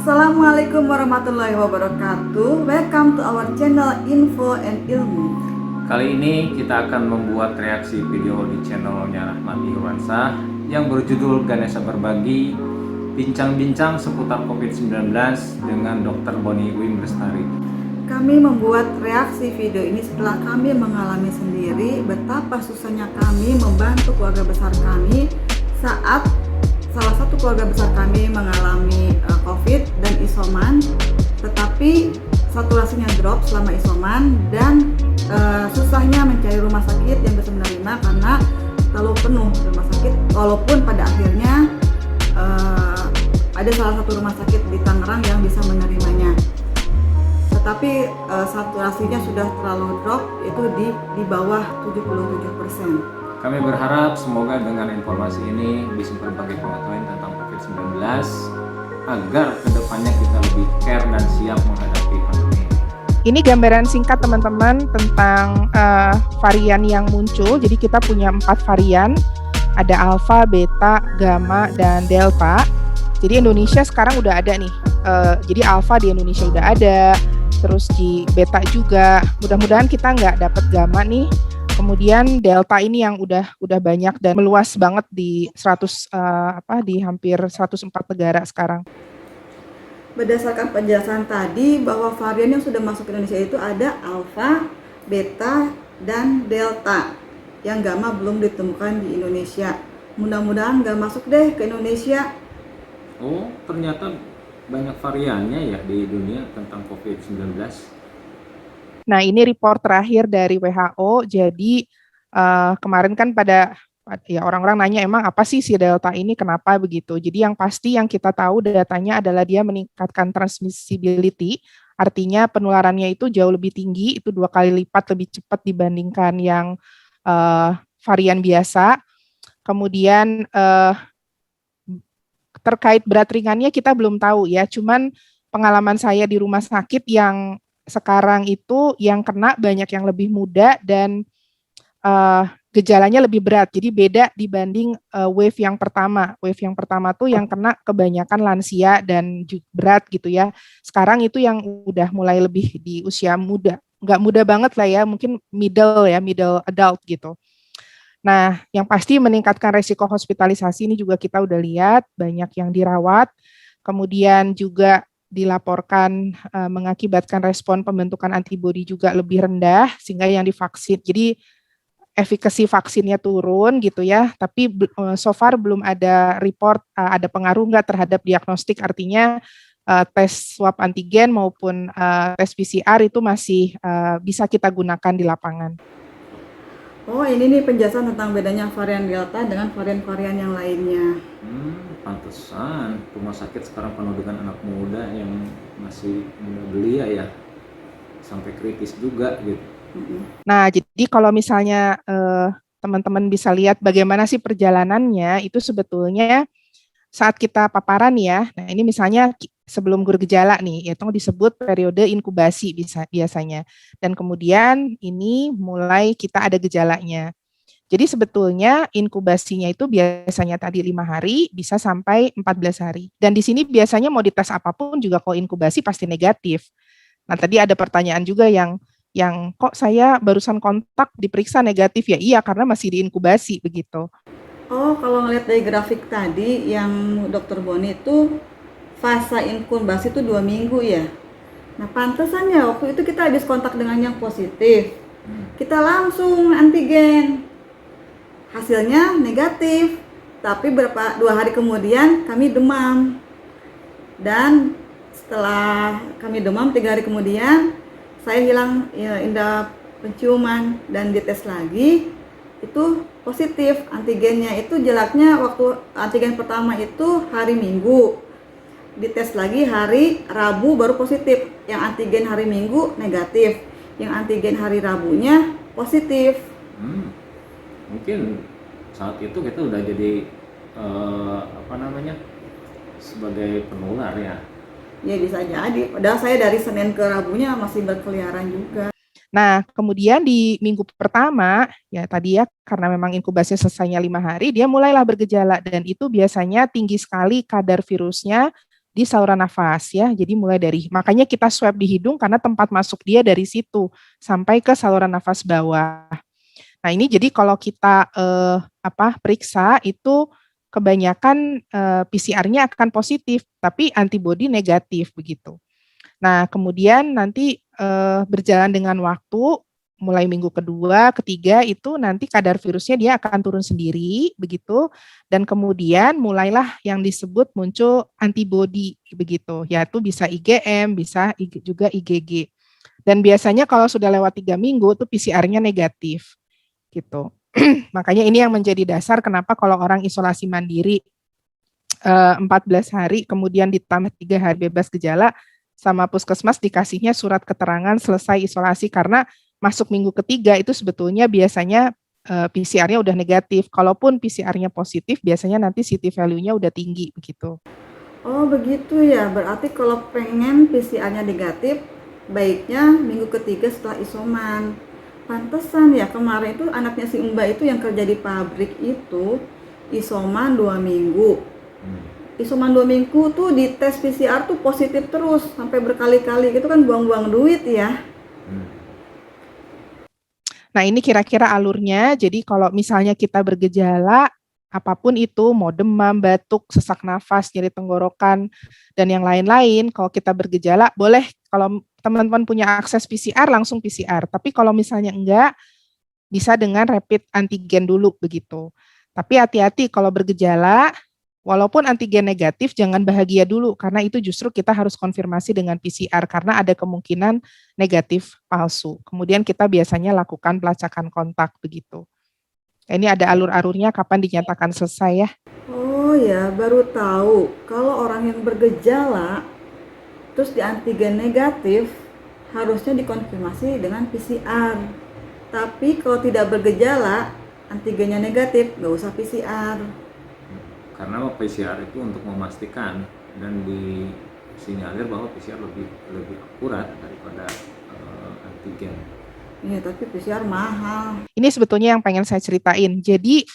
Assalamualaikum warahmatullahi wabarakatuh. Welcome to our channel Info and Ilmu. Kali ini kita akan membuat reaksi video di channelnya Rahmati Irwansyah yang berjudul Ganesha Berbagi, bincang-bincang seputar COVID-19 dengan Dr. Boni Wim Lestari. Kami membuat reaksi video ini setelah kami mengalami sendiri betapa susahnya kami membantu keluarga besar kami saat salah satu keluarga besar kami mengalami COVID dan isoman, tetapi saturasinya drop selama isoman dan susahnya mencari rumah sakit yang bisa menerima karena terlalu penuh rumah sakit. Walaupun pada akhirnya ada salah satu rumah sakit di Tangerang yang bisa menerimanya, tetapi saturasinya sudah terlalu drop, itu di bawah 77%. Kami berharap semoga dengan informasi ini bisa berbagi pengetahuan tentang COVID-19 agar kedepannya kita lebih care dan siap menghadapi pandemi. Ini gambaran singkat teman-teman tentang varian yang muncul. Jadi kita punya 4 varian, ada alpha, beta, gamma, dan delta. Jadi Indonesia sekarang udah ada nih. Jadi alpha di Indonesia udah ada, terus di beta juga. Mudah-mudahan kita nggak dapat gamma nih. Kemudian delta ini yang udah banyak dan meluas banget di di hampir 104 negara sekarang. Berdasarkan penjelasan tadi bahwa varian yang sudah masuk ke Indonesia itu ada alpha, beta, dan delta. Yang gamma belum ditemukan di Indonesia. Mudah-mudahan nggak masuk deh ke Indonesia. Oh, ternyata banyak variannya ya di dunia tentang COVID-19. Nah, ini report terakhir dari WHO. Jadi kemarin kan orang-orang nanya emang apa sih si delta ini, kenapa begitu. Jadi yang pasti yang kita tahu datanya adalah dia meningkatkan transmissibility, artinya penularannya itu jauh lebih tinggi, itu 2 kali lipat lebih cepat dibandingkan yang varian biasa. Kemudian terkait berat ringannya kita belum tahu ya, cuman pengalaman saya di rumah sakit yang sekarang itu yang kena banyak yang lebih muda dan gejalanya lebih berat. Jadi beda dibanding wave yang pertama. Wave yang pertama tuh yang kena kebanyakan lansia dan berat gitu ya. Sekarang itu yang udah mulai lebih di usia muda. Nggak muda banget lah ya, mungkin middle adult gitu. Nah, yang pasti meningkatkan resiko hospitalisasi ini juga kita udah lihat, banyak yang dirawat. Kemudian juga dilaporkan mengakibatkan respon pembentukan antibodi juga lebih rendah sehingga yang divaksin. Jadi efikasi vaksinnya turun gitu ya, tapi so far belum ada report ada pengaruh nggak terhadap diagnostik, artinya tes swab antigen maupun tes PCR itu masih bisa kita gunakan di lapangan. Oh, ini nih penjelasan tentang bedanya varian delta dengan varian-varian yang lainnya. Pantesan rumah sakit sekarang penuh dengan anak muda yang masih muda belia ya, sampai kritis juga gitu. Nah, jadi kalau misalnya teman-teman bisa lihat bagaimana sih perjalanannya, itu sebetulnya saat kita paparan ya, nah ini misalnya sebelum bergejala nih, itu disebut periode inkubasi biasanya. Dan kemudian ini mulai kita ada gejalanya. Jadi sebetulnya inkubasinya itu biasanya tadi 5 hari bisa sampai 14 hari. Dan di sini biasanya mau dites apapun juga kalau inkubasi pasti negatif. Nah, tadi ada pertanyaan juga yang kok saya barusan kontak diperiksa negatif ya? Iya, karena masih diinkubasi begitu. Oh, kalau ngeliat dari grafik tadi yang Dr. Boni itu fase inkubasi itu 2 minggu ya. Nah, pantesan ya waktu itu kita habis kontak dengan yang positif. Kita langsung antigen. Hasilnya negatif. Tapi 2 hari kemudian kami demam. Dan setelah kami demam 3 hari kemudian saya hilang indera penciuman dan dites lagi itu positif. Antigennya itu jaraknya waktu antigen pertama itu hari Minggu, dites lagi hari Rabu baru positif. Yang antigen hari Minggu negatif, yang antigen hari Rabunya positif. Mungkin saat itu kita udah jadi sebagai penular ya. Ya bisa jadi, padahal saya dari Senin ke Rabunya masih berkeliaran juga. Nah, kemudian di minggu pertama, ya tadi ya, karena memang inkubasinya selesainya 5 hari, dia mulailah bergejala, dan itu biasanya tinggi sekali kadar virusnya, di saluran nafas ya. Jadi mulai dari, makanya kita swab di hidung karena tempat masuk dia dari situ sampai ke saluran nafas bawah. Nah ini jadi kalau kita periksa itu kebanyakan PCR-nya akan positif, tapi antibodi negatif begitu. Nah kemudian nanti berjalan dengan waktu, mulai minggu kedua, ketiga itu nanti kadar virusnya dia akan turun sendiri begitu, dan kemudian mulailah yang disebut muncul antibodi begitu, yaitu bisa IgM, bisa juga IgG. Dan biasanya kalau sudah lewat 3 minggu tuh PCR-nya negatif gitu. Makanya ini yang menjadi dasar kenapa kalau orang isolasi mandiri 14 hari kemudian ditambah 3 hari bebas gejala, sama puskesmas dikasihnya surat keterangan selesai isolasi, karena masuk minggu ketiga itu sebetulnya biasanya PCR-nya udah negatif. Kalaupun PCR-nya positif, biasanya nanti CT value-nya udah tinggi begitu. Oh begitu ya, berarti kalau pengen PCR-nya negatif, baiknya minggu ketiga setelah isoman. Pantesan ya kemarin itu anaknya si Mbak itu yang kerja di pabrik itu isoman 2 minggu. Isoman 2 minggu tuh di tes PCR tuh positif terus sampai berkali-kali, gitu kan buang-buang duit ya. Nah ini kira-kira alurnya, jadi kalau misalnya kita bergejala, apapun itu, mau demam, batuk, sesak nafas, nyeri tenggorokan, dan yang lain-lain, kalau kita bergejala, boleh kalau teman-teman punya akses PCR, langsung PCR. Tapi kalau misalnya enggak, bisa dengan rapid antigen dulu begitu. Tapi hati-hati kalau bergejala, walaupun antigen negatif, jangan bahagia dulu, karena itu justru kita harus konfirmasi dengan PCR, karena ada kemungkinan negatif palsu. Kemudian kita biasanya lakukan pelacakan kontak begitu. Ini ada alur-alurnya kapan dinyatakan selesai ya. Oh ya, baru tahu kalau orang yang bergejala terus di antigen negatif harusnya dikonfirmasi dengan PCR. Tapi kalau tidak bergejala, antigennya negatif, nggak usah PCR. Karena PCR itu untuk memastikan, dan disinyalir bahwa PCR lebih akurat daripada antigen. Iya, tapi PCR mahal. Ini sebetulnya yang pengen saya ceritain. Jadi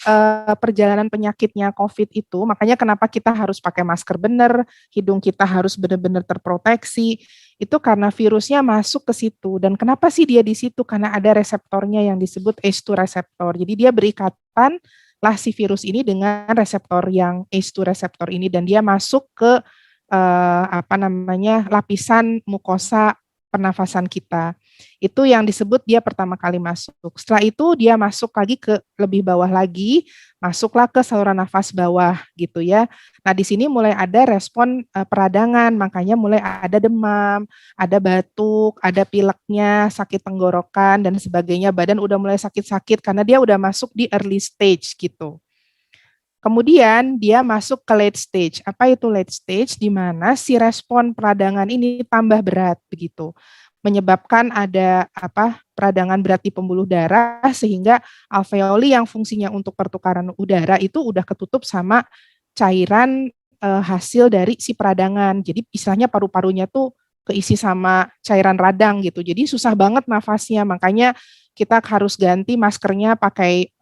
perjalanan penyakitnya COVID itu, makanya kenapa kita harus pakai masker benar, hidung kita harus benar-benar terproteksi, itu karena virusnya masuk ke situ. Dan kenapa sih dia di situ? Karena ada reseptornya yang disebut ACE2 reseptor. Jadi dia berikatan lah si virus ini dengan reseptor yang ACE2 reseptor ini, dan dia masuk ke lapisan mukosa pernafasan kita. Itu yang disebut dia pertama kali masuk. Setelah itu dia masuk lagi ke lebih bawah lagi, masuklah ke saluran nafas bawah gitu ya. Nah di sini mulai ada respon peradangan, makanya mulai ada demam, ada batuk, ada pileknya, sakit tenggorokan dan sebagainya. Badan udah mulai sakit-sakit karena dia udah masuk di early stage gitu. Kemudian dia masuk ke late stage. Apa itu late stage? Di mana si respon peradangan ini tambah berat begitu, menyebabkan ada peradangan berat di pembuluh darah sehingga alveoli yang fungsinya untuk pertukaran udara itu udah ketutup sama cairan hasil dari si peradangan. Jadi istilahnya paru-parunya tuh keisi sama cairan radang gitu. Jadi susah banget nafasnya. Makanya kita harus ganti maskernya pakai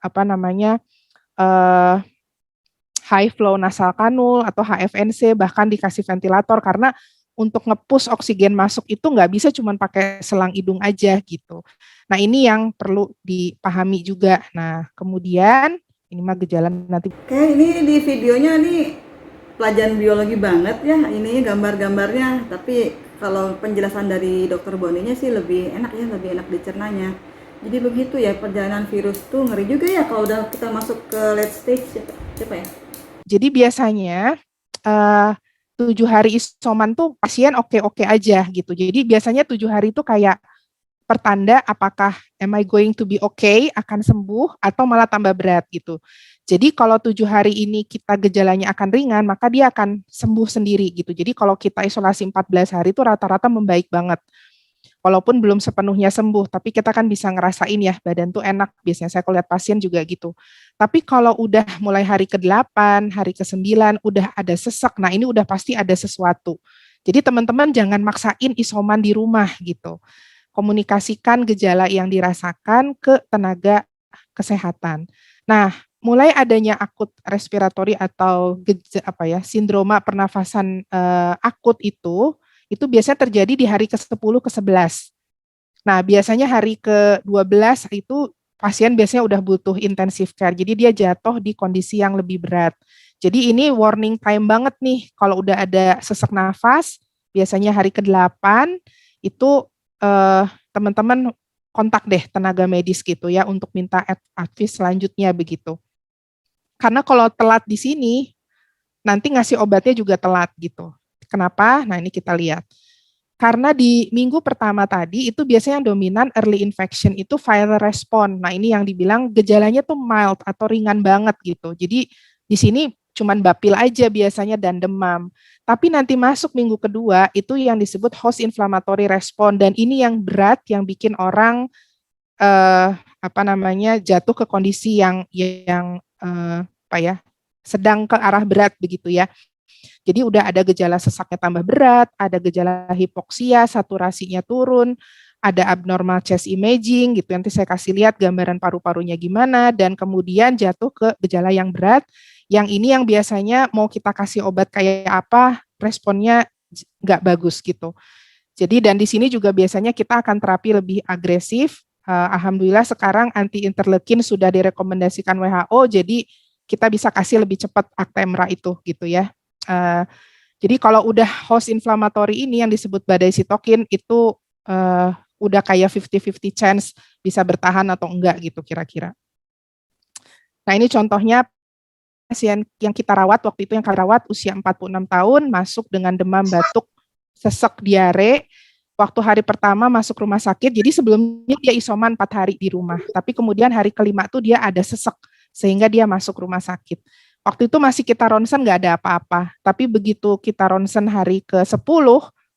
high flow nasal kanul atau HFNC, bahkan dikasih ventilator, karena untuk nge-push oksigen masuk itu nggak bisa cuma pakai selang hidung aja gitu. Nah ini yang perlu dipahami juga. Nah kemudian ini mah gejala nanti. Kayak ini di videonya nih pelajaran biologi banget ya, ini gambar-gambarnya. Tapi kalau penjelasan dari Dokter Boninya sih lebih enak ya, lebih enak dicernanya. Jadi begitu ya perjalanan virus tuh, ngeri juga ya kalau udah kita masuk ke late stage siapa ya? Jadi biasanya 7 hari isoman tuh pasien oke-oke aja gitu. Jadi biasanya 7 hari itu kayak pertanda apakah am I going to be okay, akan sembuh atau malah tambah berat gitu. Jadi kalau 7 hari ini kita gejalanya akan ringan, maka dia akan sembuh sendiri gitu. Jadi kalau kita isolasi 14 hari itu rata-rata membaik banget. Walaupun belum sepenuhnya sembuh, tapi kita kan bisa ngerasain ya, badan tuh enak. Biasanya saya kalau lihat pasien juga gitu. Tapi kalau udah mulai hari ke-8, hari ke-9, udah ada sesak, nah ini udah pasti ada sesuatu. Jadi teman-teman jangan maksain isoman di rumah gitu. Komunikasikan gejala yang dirasakan ke tenaga kesehatan. Nah, mulai adanya akut respiratory atau sindroma pernafasan akut itu biasanya terjadi di hari ke-10 ke-11. Nah, biasanya hari ke-12 itu pasien biasanya udah butuh intensive care. Jadi dia jatuh di kondisi yang lebih berat. Jadi ini warning time banget nih kalau udah ada sesak nafas, biasanya hari ke-8 itu teman-teman kontak deh tenaga medis gitu ya untuk minta advice selanjutnya begitu. Karena kalau telat di sini, nanti ngasih obatnya juga telat gitu. Kenapa? Nah, ini kita lihat. Karena di minggu pertama tadi itu biasanya yang dominan early infection itu viral response. Nah, ini yang dibilang gejalanya tuh mild atau ringan banget gitu. Jadi di sini cuman bapil aja biasanya dan demam. Tapi nanti masuk minggu kedua itu yang disebut host inflammatory response dan ini yang berat yang bikin orang jatuh ke kondisi yang sedang ke arah berat begitu ya. Jadi udah ada gejala sesaknya tambah berat, ada gejala hipoksia, saturasinya turun, ada abnormal chest imaging gitu. Nanti saya kasih lihat gambaran paru-parunya gimana dan kemudian jatuh ke gejala yang berat. Yang ini yang biasanya mau kita kasih obat kayak apa, responnya nggak bagus gitu. Jadi dan di sini juga biasanya kita akan terapi lebih agresif. Alhamdulillah sekarang anti-interleukin sudah direkomendasikan WHO, jadi kita bisa kasih lebih cepat Actemra itu gitu ya. Jadi kalau udah host inflammatory ini yang disebut badai sitokin itu udah kayak 50-50 chance bisa bertahan atau enggak gitu kira-kira. Nah ini contohnya pasien yang kita rawat waktu itu yang kami rawat usia 46 tahun masuk dengan demam batuk sesek diare. Waktu hari pertama masuk rumah sakit, jadi sebelumnya dia isoman 4 hari di rumah, tapi kemudian hari kelima tuh dia ada sesek, sehingga dia masuk rumah sakit. Waktu itu masih kita ronsen nggak ada apa-apa, tapi begitu kita ronsen hari ke-10,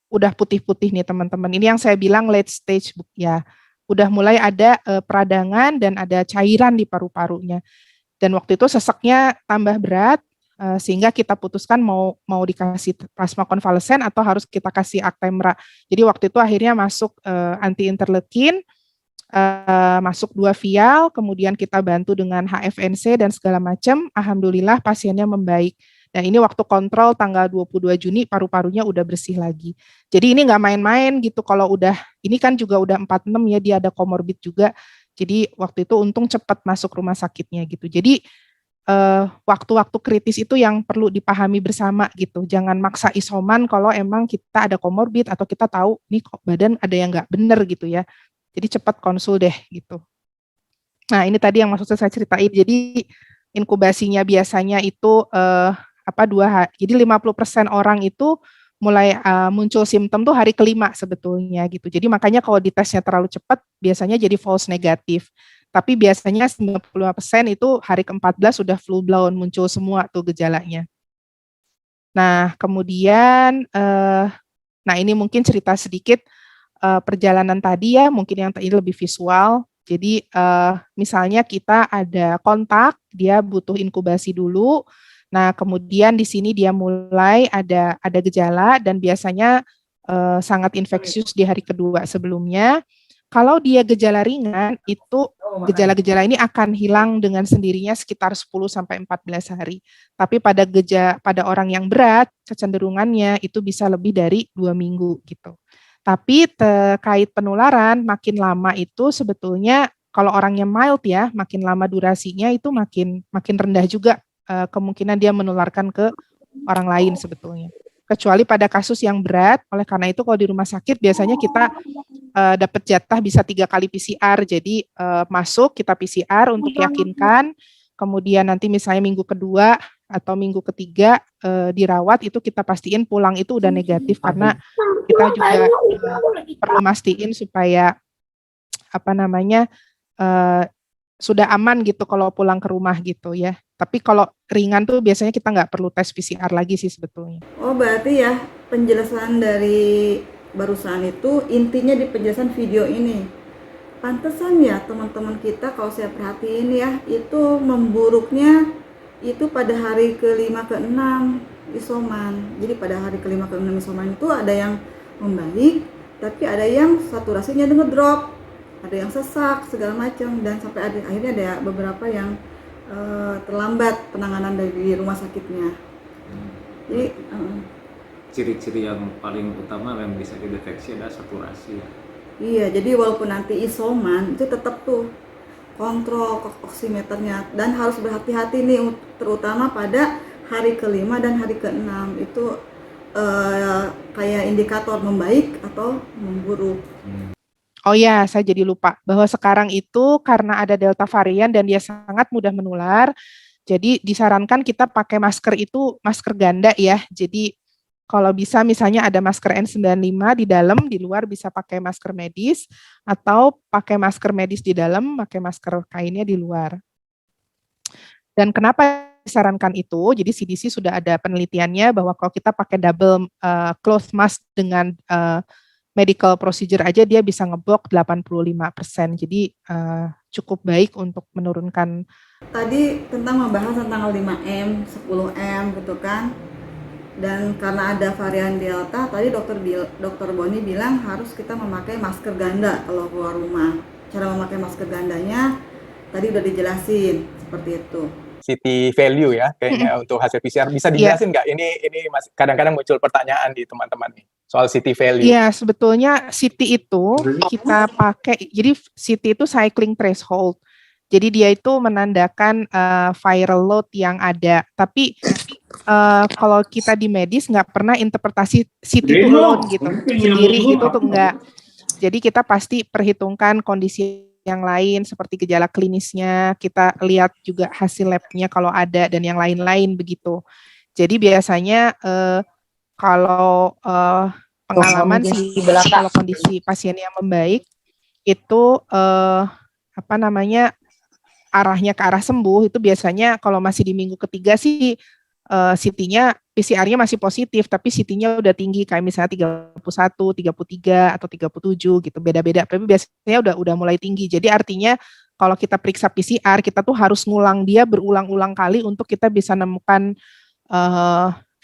udah putih-putih nih teman-teman. Ini yang saya bilang late stage ya, udah mulai ada peradangan dan ada cairan di paru-parunya. Dan waktu itu seseknya tambah berat, sehingga kita putuskan mau dikasih plasma konvalesen atau harus kita kasih Actemra. Jadi waktu itu akhirnya masuk anti interleukin, masuk 2 vial, kemudian kita bantu dengan HFNC dan segala macam. Alhamdulillah pasiennya membaik. Nah ini waktu kontrol tanggal 22 Juni paru-parunya udah bersih lagi. Jadi ini nggak main-main gitu kalau udah, ini kan juga udah 46 ya, dia ada komorbid juga. Jadi waktu itu untung cepat masuk rumah sakitnya gitu. Jadi waktu-waktu kritis itu yang perlu dipahami bersama gitu. Jangan maksa isoman kalau emang kita ada komorbid atau kita tahu nih kok badan ada yang nggak bener gitu ya. Jadi cepat konsul deh gitu. Nah ini tadi yang maksud saya ceritain. Jadi inkubasinya biasanya itu 2 hari. Jadi 50% orang itu mulai muncul simptom tuh hari kelima sebetulnya gitu. Jadi makanya kalau ditesnya terlalu cepat biasanya jadi false negatif. Tapi biasanya 95% itu hari ke-14 sudah full blown muncul semua tuh gejalanya. Nah, kemudian nah ini mungkin cerita sedikit perjalanan tadi ya, mungkin yang tadi lebih visual. Jadi misalnya kita ada kontak, dia butuh inkubasi dulu. Nah, kemudian di sini dia mulai ada gejala dan biasanya sangat infeksius di hari kedua sebelumnya. Kalau dia gejala ringan, itu gejala-gejala ini akan hilang dengan sendirinya sekitar 10-14 hari. Tapi pada orang yang berat, kecenderungannya itu bisa lebih dari 2 minggu gitu. Tapi terkait penularan, makin lama itu sebetulnya kalau orangnya mild ya, makin lama durasinya itu makin rendah juga kemungkinan dia menularkan ke orang lain sebetulnya. Kecuali pada kasus yang berat, oleh karena itu kalau di rumah sakit biasanya kita dapat jatah bisa 3 kali PCR, jadi masuk kita PCR untuk yakinkan, kemudian nanti misalnya minggu kedua atau minggu ketiga dirawat itu kita pastiin pulang itu udah negatif karena kita juga perlu mastiin supaya sudah aman gitu kalau pulang ke rumah gitu ya. Tapi kalau ringan tuh biasanya kita nggak perlu tes PCR lagi sih sebetulnya. Oh berarti ya penjelasan dari barusan itu intinya di penjelasan video ini. Pantesan ya teman-teman kita kalau saya perhatiin ya itu memburuknya itu pada hari ke-5 ke-6 isoman. Jadi pada hari ke-5 ke-6 isoman itu ada yang membaik, tapi ada yang saturasinya ngedrop, ada yang sesak segala macam dan sampai akhirnya ada beberapa yang terlambat penanganan dari rumah sakitnya. Jadi Ciri-ciri yang paling utama yang bisa dideteksi adalah saturasi ya. iya, jadi walaupun nanti isoman itu tetap tuh kontrol oximeternya, dan harus berhati-hati nih terutama pada hari kelima dan hari keenam itu kayak indikator membaik atau memburuk. Oh ya, saya jadi lupa bahwa sekarang itu karena ada Delta varian dan dia sangat mudah menular, jadi disarankan kita pakai masker itu masker ganda ya. Jadi kalau bisa misalnya ada masker N95 di dalam, di luar bisa pakai masker medis, atau pakai masker medis di dalam, pakai masker kainnya di luar. Dan kenapa disarankan itu? Jadi CDC sudah ada penelitiannya bahwa kalau kita pakai double cloth mask dengan medical procedure aja dia bisa ngeblok 85%. Jadi cukup baik untuk menurunkan. Tadi tentang membahas tentang 5M, 10M gitu kan. Dan karena ada varian Delta, tadi dokter Boni bilang harus kita memakai masker ganda kalau keluar rumah. Cara memakai masker gandanya tadi udah dijelasin seperti itu. City value ya kayaknya untuk hasil PCR bisa dijelasin nggak? Ini masih kadang-kadang muncul pertanyaan di teman-teman nih soal city value. Iya, sebetulnya city itu kita pakai, jadi city itu cycling threshold. Jadi dia itu menandakan viral load yang ada. Tapi kalau kita di medis nggak pernah interpretasi city itu alone gitu, sendiri itu tuh enggak. Jadi kita pasti perhitungkan kondisi yang lain seperti gejala klinisnya, kita lihat juga hasil labnya kalau ada dan yang lain-lain begitu. Jadi biasanya kalau pengalaman sih kalau kondisi pasiennya membaik itu arahnya ke arah sembuh itu biasanya kalau masih di minggu ketiga sih CT-nya PCR-nya masih positif tapi CT-nya udah tinggi kayak misalnya 31, 33 atau 37 gitu, beda-beda. Tapi biasanya udah mulai tinggi. Jadi artinya kalau kita periksa PCR kita tuh harus ngulang dia berulang-ulang kali untuk kita bisa nemukan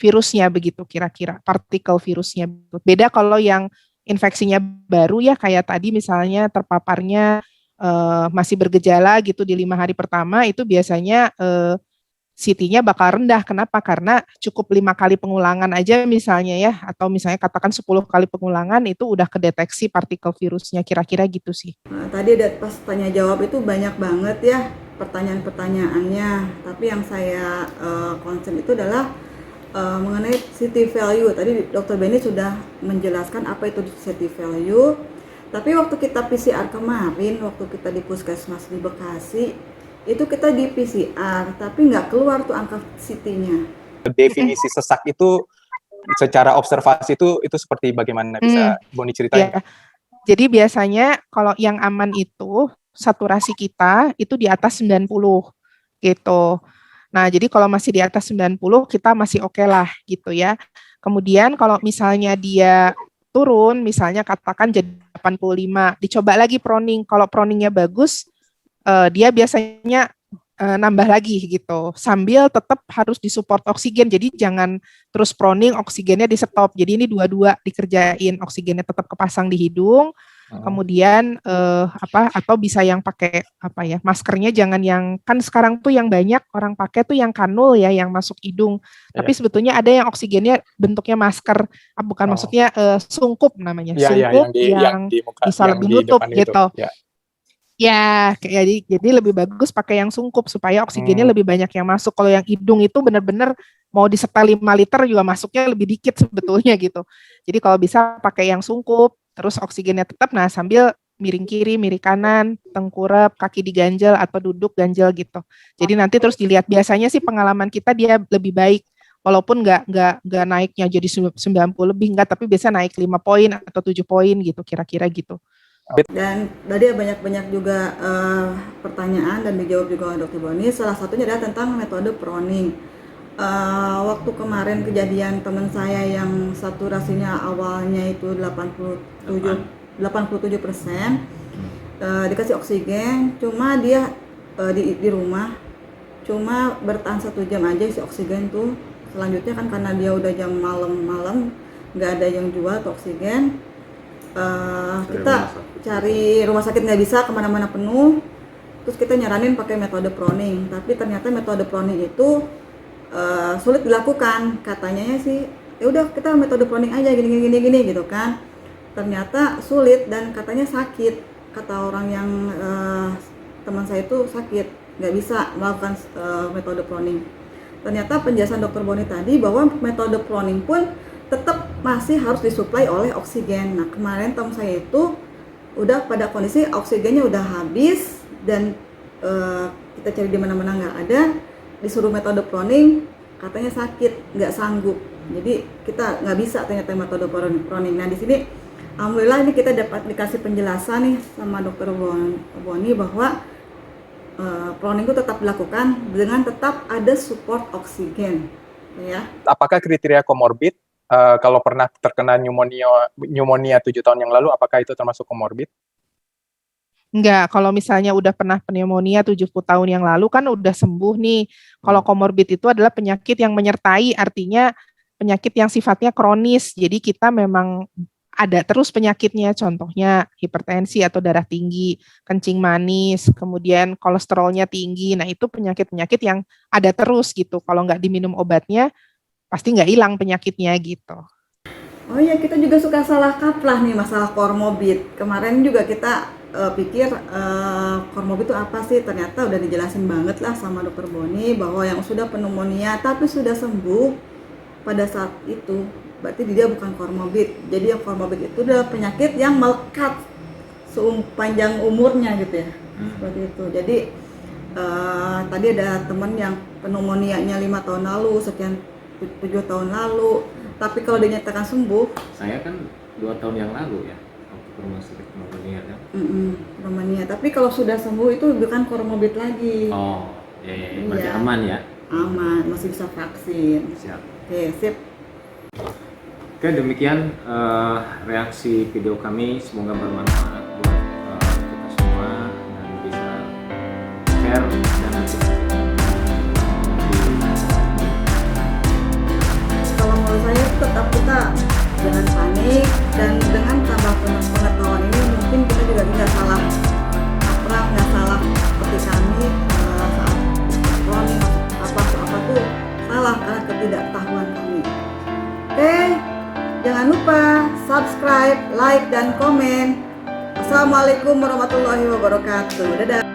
virusnya begitu kira-kira, partikel virusnya. Beda kalau yang infeksinya baru ya kayak tadi misalnya terpaparnya masih bergejala gitu di 5 hari pertama itu biasanya CT-nya bakal rendah. Kenapa? Karena cukup 5 kali pengulangan aja misalnya ya, atau misalnya katakan 10 kali pengulangan itu udah kedeteksi partikel virusnya, kira-kira gitu sih. Nah, tadi ada pas tanya jawab itu banyak banget ya pertanyaan-pertanyaannya, tapi yang saya concern itu adalah mengenai city value. Tadi Dr. Benny sudah menjelaskan apa itu city value. Tapi waktu kita PCR kemarin, waktu kita di Puskesmas di Bekasi, itu kita di PCR, tapi nggak keluar tuh angka CT-nya. Definisi sesak itu secara observasi itu seperti bagaimana bisa Boni ceritain? Ya. Jadi biasanya kalau yang aman itu saturasi kita itu di atas 90 gitu. Nah, jadi kalau masih di atas 90 kita masih oke lah gitu ya. Kemudian kalau misalnya dia turun, misalnya katakan jadi 85, dicoba lagi proning. Kalau proningnya bagus, dia biasanya nambah lagi gitu. Sambil tetap harus disupport oksigen. Jadi jangan terus proning, oksigennya di stop. Jadi ini dua-dua dikerjain, oksigennya tetap kepasang di hidung. Kemudian atau bisa yang pakai maskernya jangan yang, kan sekarang tuh yang banyak orang pakai tuh yang kanul ya, yang masuk hidung. Tapi sebetulnya ada yang oksigennya bentuknya masker, maksudnya sungkup namanya, sungkup yang bisa lebih nutup gitu. Ya, jadi lebih bagus pakai yang sungkup supaya oksigennya lebih banyak yang masuk. Kalau yang hidung itu benar-benar mau disetel 5 liter juga masuknya lebih dikit sebetulnya gitu. Jadi kalau bisa pakai yang sungkup, terus oksigennya tetap, nah sambil miring kiri, miring kanan, tengkurap, kaki diganjel atau duduk ganjel gitu. Jadi nanti terus dilihat, biasanya sih pengalaman kita dia lebih baik. Walaupun nggak naiknya jadi 90 lebih, enggak, tapi biasa naik 5 poin atau 7 poin gitu, kira-kira gitu. Dan tadi banyak juga pertanyaan dan dijawab juga oleh Dr. Boni. Salah satunya adalah tentang metode proning. Waktu kemarin kejadian teman saya yang saturasinya awalnya itu 87%, dikasih oksigen, cuma dia di rumah cuma bertahan 1 jam aja isi oksigen tuh. Selanjutnya kan karena dia udah jam malam nggak ada yang jual tuh oksigen. Kita cari rumah sakit nggak bisa, kemana-mana penuh. terus kita nyaranin pakai metode proning, tapi ternyata metode proning itu sulit dilakukan. Katanya sih, ya udah kita metode proning aja gini gitu kan. Ternyata sulit dan katanya sakit. Kata orang yang teman saya itu sakit, nggak bisa melakukan metode proning. Ternyata penjelasan Dr. Boni tadi bahwa metode proning pun tetap masih harus disuplai oleh oksigen. Nah, kemarin teman saya itu udah pada kondisi oksigennya udah habis dan kita cari di mana-mana nggak ada, disuruh metode proning katanya sakit, nggak sanggup. Jadi kita nggak bisa ternyata metode proning. Nah, di sini alhamdulillah ini kita dapat dikasih penjelasan nih sama Dr. Boni bahwa proning itu tetap dilakukan dengan tetap ada support oksigen, ya. Apakah kriteria komorbid? Kalau pernah terkena pneumonia 7 tahun yang lalu, apakah itu termasuk komorbid? Enggak, kalau misalnya udah pernah pneumonia 70 tahun yang lalu kan udah sembuh nih. Kalau komorbid itu adalah penyakit yang menyertai, artinya penyakit yang sifatnya kronis. Jadi kita memang ada terus penyakitnya, contohnya hipertensi atau darah tinggi, kencing manis, kemudian kolesterolnya tinggi. Nah, itu penyakit-penyakit yang ada terus gitu. Kalau nggak diminum obatnya, pasti nggak hilang penyakitnya gitu. Oh iya, kita juga suka salah kaprah nih masalah komorbid. Kemarin juga kita pikir komorbid itu apa sih? Ternyata udah dijelasin banget lah sama Dr. Boni bahwa yang sudah pneumonia tapi sudah sembuh pada saat itu berarti dia bukan komorbid. Jadi yang komorbid itu adalah penyakit yang melekat sepanjang umurnya gitu ya. Seperti itu. Jadi tadi ada teman yang pneumonianya 5 tahun lalu, sekian 7 tahun lalu, tapi kalau dinyatakan sembuh, Saya kan 2 tahun yang lalu ya, waktu ke rumah sakit pneumonia kan. pneumonia. Tapi kalau sudah sembuh itu bukan komorbid lagi. Oh, ya, masih Iya. aman ya. Aman, masih bisa vaksin. Siap. Oke, sip. Oke, demikian reaksi video kami. Semoga bermanfaat buat kita semua dan bisa share dan nanti Kalau menurut saya tetap kita jangan panik, dan dengan tambah pengetahuan ini mungkin kita juga tidak salah kaprah, nggak salah seperti kami saat proning apa tuh salah karena ketidaktahuan kami. Oke, jangan lupa subscribe, like, dan komen. Assalamualaikum warahmatullahi wabarakatuh. Dadah.